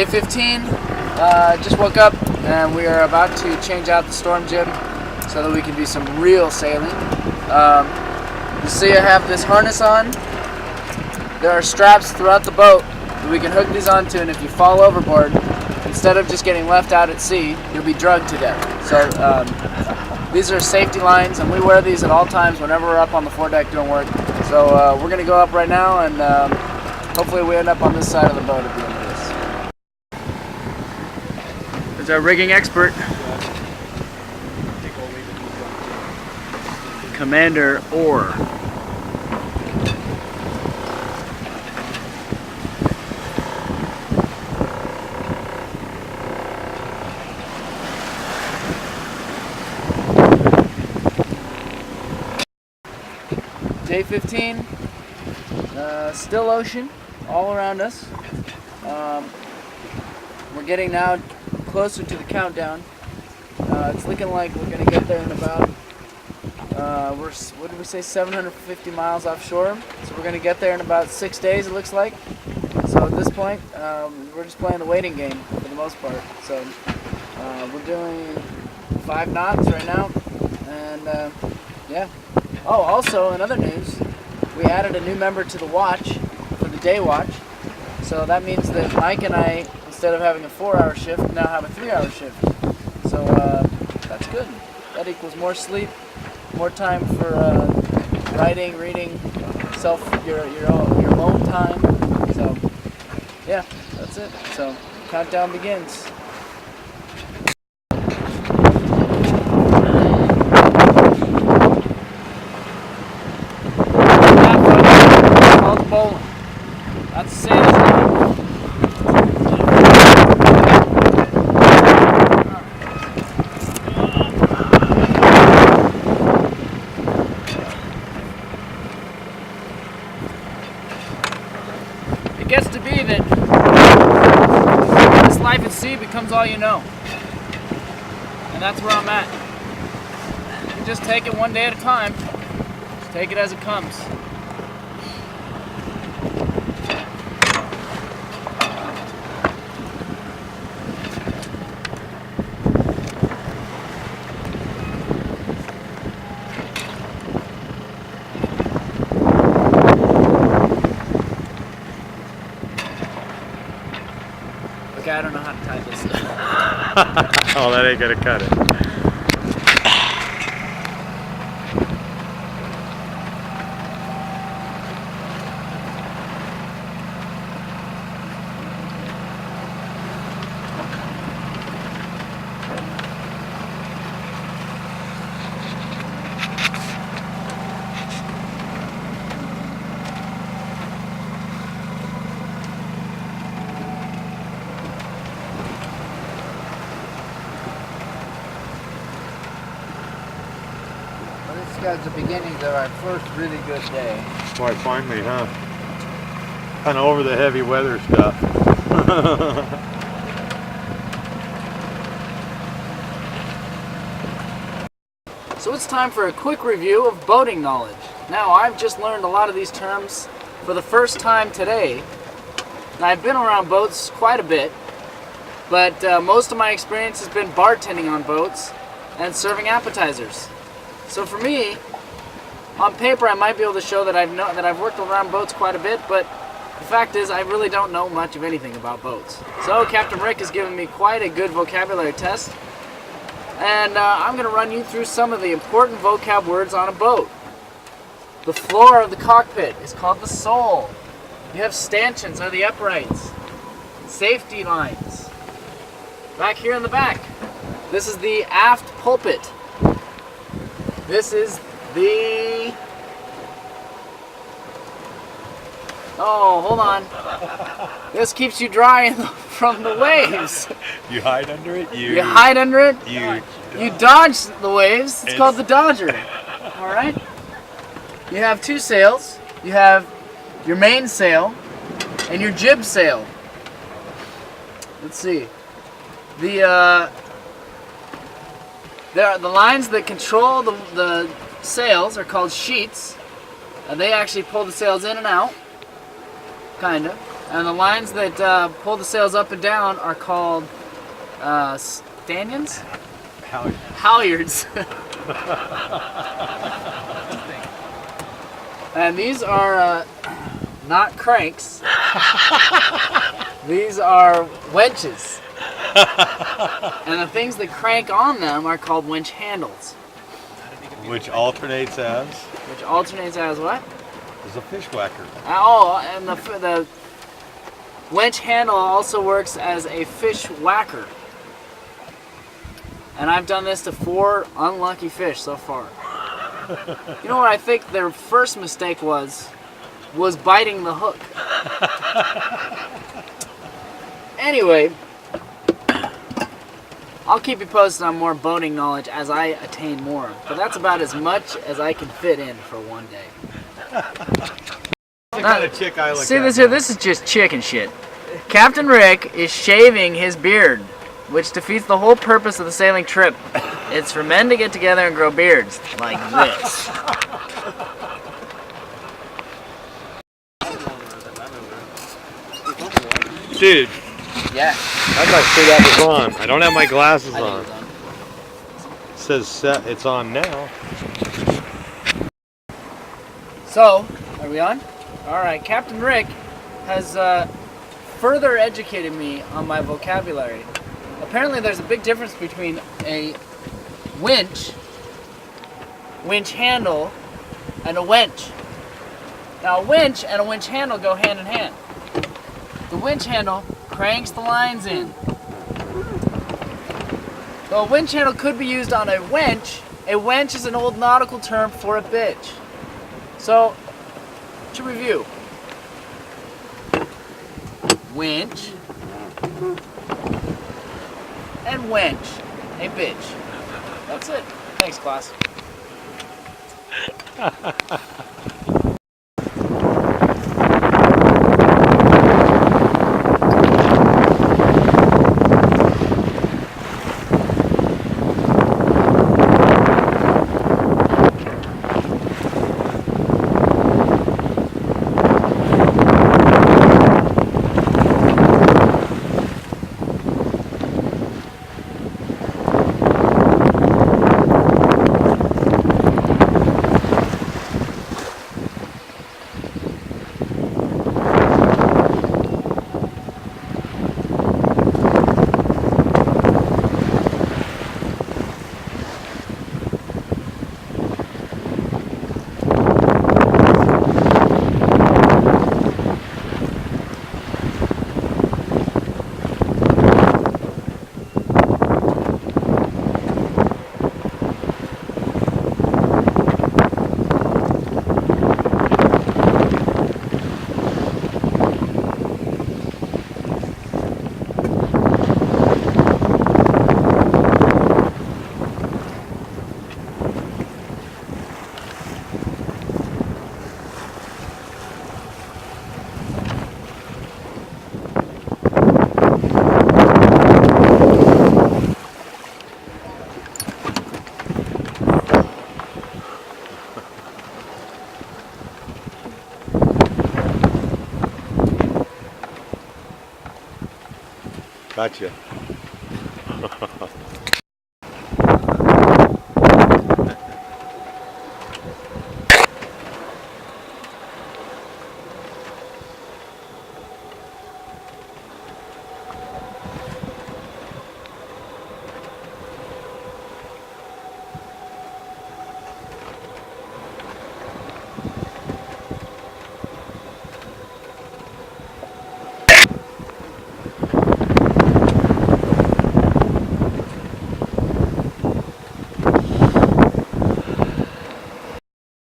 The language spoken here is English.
Day 15, just woke up and we are about to change out the storm jib so that we can do some real sailing. You see I have this harness on. There are straps throughout the boat that we can hook these onto, and if you fall overboard, instead of just getting left out at sea, you'll be drugged to death. So these are safety lines, and we wear these at all times whenever we're up on the foredeck doing work. So we're going to go up right now, and hopefully we end up on this side of the boat at the end of this. There's our rigging expert, Commander Orr. Day 15, still ocean all around us. We're getting now closer to the countdown. It's looking like we're going to get there in about, what did we say, 750 miles offshore. So we're going to get there in about 6 days, it looks like. So at this point, we're just playing the waiting game for the most part. So we're doing 5 knots right now, and yeah. Oh, also, in other news, we added a new member to the watch for the day watch. So that means that Mike and I, instead of having a 4-hour shift, now have a 3-hour shift. So that's good. That equals more sleep, more time for writing, reading, your alone time. So yeah, that's it. So countdown begins. Bowling. That's the same as it gets to be that this life at sea becomes all you know. And that's where I'm at. You just take it one day at a time. Just take it as it comes. I don't know how to tie this. Oh, that ain't gonna cut it. This is the beginnings of our first really good day. Why, finally, huh? Kind of over the heavy weather stuff. So it's time for a quick review of boating knowledge. Now, I've just learned a lot of these terms for the first time today. And I've been around boats quite a bit, but most of my experience has been bartending on boats and serving appetizers. So for me, on paper, I might be able to show that I've worked around boats quite a bit, but the fact is I really don't know much of anything about boats. So Captain Rick has given me quite a good vocabulary test, and I'm going to run you through some of the important vocab words on a boat. The floor of the cockpit is called the sole. You have stanchions, or the uprights. Safety lines. Back here in the back, this is the aft pulpit. This is the... Oh, hold on. This keeps you dry from the waves. You hide under it? You hide under it? You dodge the waves. It's called the dodger. Alright? You have 2 sails. You have your main sail and your jib sail. Let's see. The lines that control the sails are called sheets. They actually pull the sails in and out, kind of. And the lines that pull the sails up and down are called stanchions? Halyards. And these are not cranks. These are winches. And the things that crank on them are called winch handles. Which alternates as? Which alternates as what? Is a fish whacker. Oh, and the winch handle also works as a fish whacker. And I've done this to 4 unlucky fish so far. You know what I think their first mistake was biting the hook. Anyway, I'll keep you posted on more boating knowledge as I attain more. But that's about as much as I can fit in for one day. What kind of chick I look See at this now? here? This is just chicken shit. Captain Rick is shaving his beard, which defeats the whole purpose of the sailing trip. It's for men to get together and grow beards like this. Dude, Yeah. I'm not sure that was on. I don't have my glasses I think on. it's on. It says set. It's on now. So, are we on? Alright, Captain Rick has further educated me on my vocabulary. Apparently there's a big difference between a winch handle, and a wench. Now a winch and a winch handle go hand in hand. The winch handle cranks the lines in. So a winch handle could be used on a wench. A wench is an old nautical term for a bitch. So, to review, winch and wench, a bitch. That's it. Thanks, class. Gotcha.